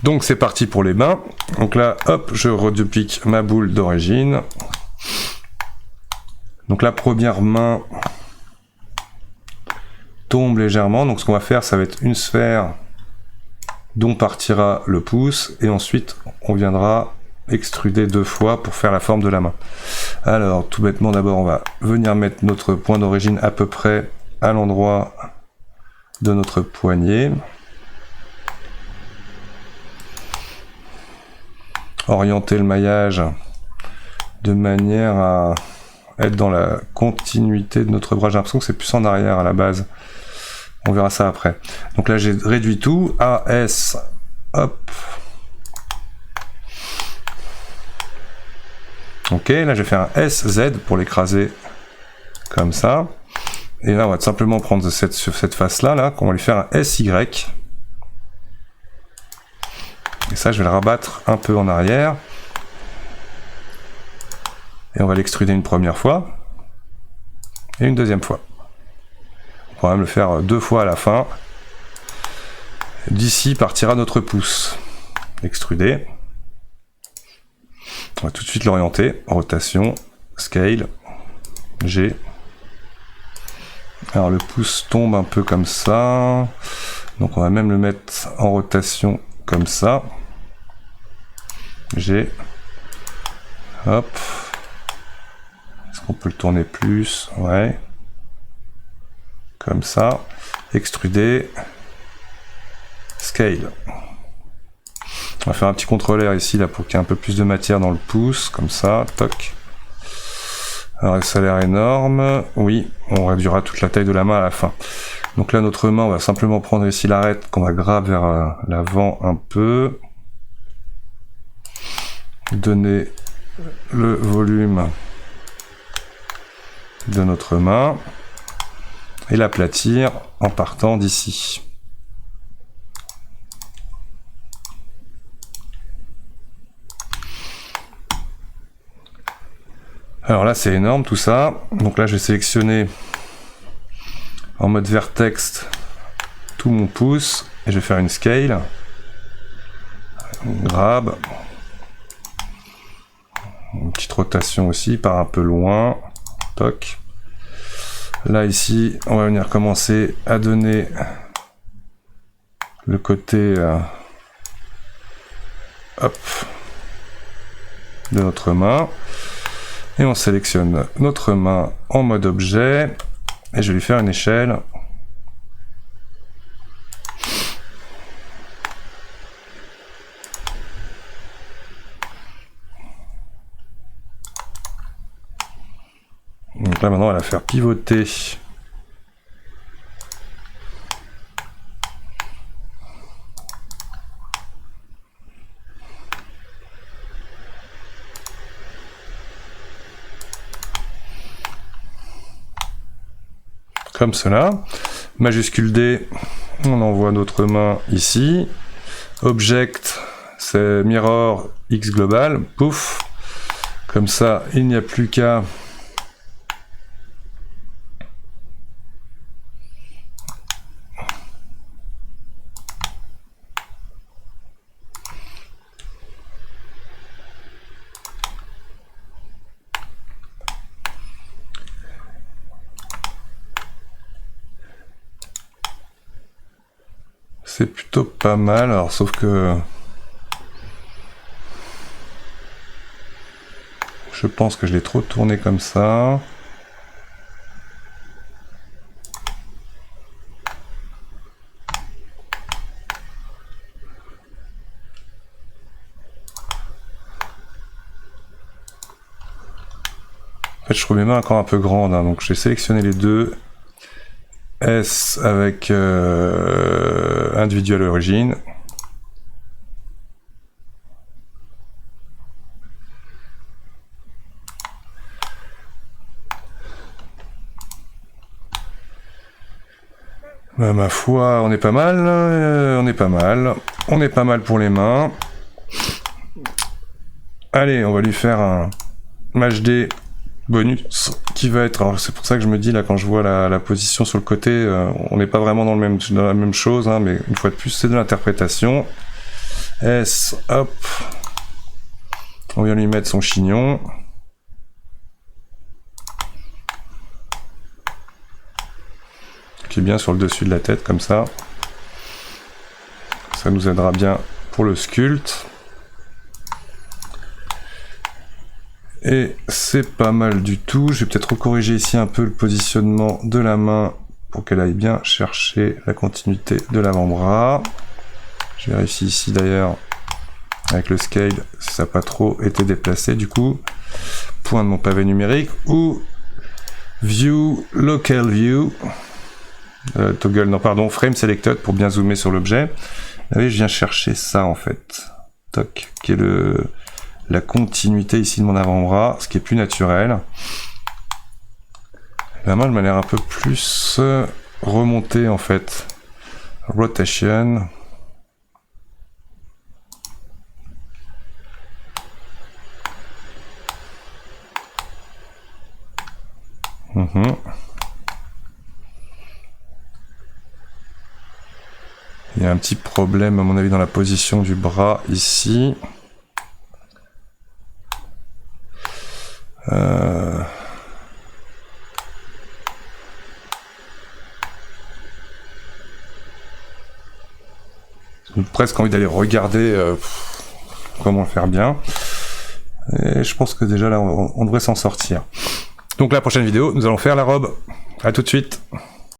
Donc c'est parti pour les mains. Donc là, hop, je reduplique ma boule d'origine. Donc la première main tombe légèrement. Donc ce qu'on va faire, ça va être une sphère dont partira le pouce. Et ensuite, on viendra extruder 2 fois pour faire la forme de la main. Alors, tout bêtement, d'abord, on va venir mettre notre point d'origine à peu près à l'endroit de notre poignet. Orienter le maillage de manière à être dans la continuité de notre bras. J'ai l'impression que c'est plus en arrière à la base. On verra ça après. Donc là, j'ai réduit tout. A, S, hop. Ok, là, j'ai fait un S, Z pour l'écraser comme ça. Et là, on va tout simplement prendre sur cette face-là, là, qu'on va lui faire un SY. Et ça, je vais le rabattre un peu en arrière. Et on va l'extruder une première fois. Et une deuxième fois. On pourra même le faire 2 fois à la fin. D'ici partira notre pouce. Extruder. On va tout de suite l'orienter. Rotation, scale, G. Alors le pouce tombe un peu comme ça. Donc on va même le mettre en rotation comme ça. G. Hop. Est-ce qu'on peut le tourner plus? Ouais. Comme ça. Extruder. Scale. On va faire un petit contrôleur ici là pour qu'il y ait un peu plus de matière dans le pouce. Comme ça. Toc. Alors ça a l'air énorme. Oui. On réduira toute la taille de la main à la fin. Donc là notre main, on va simplement prendre ici l'arête qu'on va graver vers l'avant un peu. Donner le volume de notre main et l'aplatir en partant d'ici. Alors là c'est énorme tout ça, donc là je vais sélectionner en mode vertex tout mon pouce et je vais faire une scale, grab, une petite rotation aussi, par un peu loin, toc. Là ici on va venir commencer à donner le côté hop, de notre main. Et on sélectionne notre main en mode objet. Et je vais lui faire une échelle. Donc là maintenant on va la faire pivoter. Comme cela. Majuscule D, on envoie notre main ici. Object, c'est mirror X global. Pouf. Comme ça, il n'y a plus qu'à c'est plutôt pas mal, alors sauf que je pense que je l'ai trop tourné comme ça. En fait, je trouve mes mains encore un peu grandes, hein, donc j'ai sélectionné les deux. S avec individuel origine. Bah, ma foi, on est pas mal, on est pas mal. On est pas mal pour les mains. Allez, on va lui faire un match D bonus qui va être, alors c'est pour ça que je me dis là quand je vois la position sur le côté, on n'est pas vraiment dans la même chose, hein, mais une fois de plus c'est de l'interprétation. S, hop. On vient lui mettre son chignon. Qui est bien sur le dessus de la tête, comme ça. Ça nous aidera bien pour le sculpte. Et c'est pas mal du tout. Je vais peut-être recorriger ici un peu le positionnement de la main pour qu'elle aille bien chercher la continuité de l'avant-bras. Je vérifie ici d'ailleurs avec le scale si ça n'a pas trop été déplacé. Du coup, point de mon pavé numérique ou View, Local View. Toggle, non pardon, Frame Selected pour bien zoomer sur l'objet. Vous voyez, je viens chercher ça en fait. Toc, qui est la continuité ici de mon avant-bras, ce qui est plus naturel. La main, elle m'a l'air un peu plus remontée en fait. Rotation. Il y a un petit problème à mon avis dans la position du bras ici. J'ai presque envie d'aller regarder comment le faire bien. Et je pense que déjà là on devrait s'en sortir. Donc la prochaine vidéo, nous allons faire la robe. À tout de suite.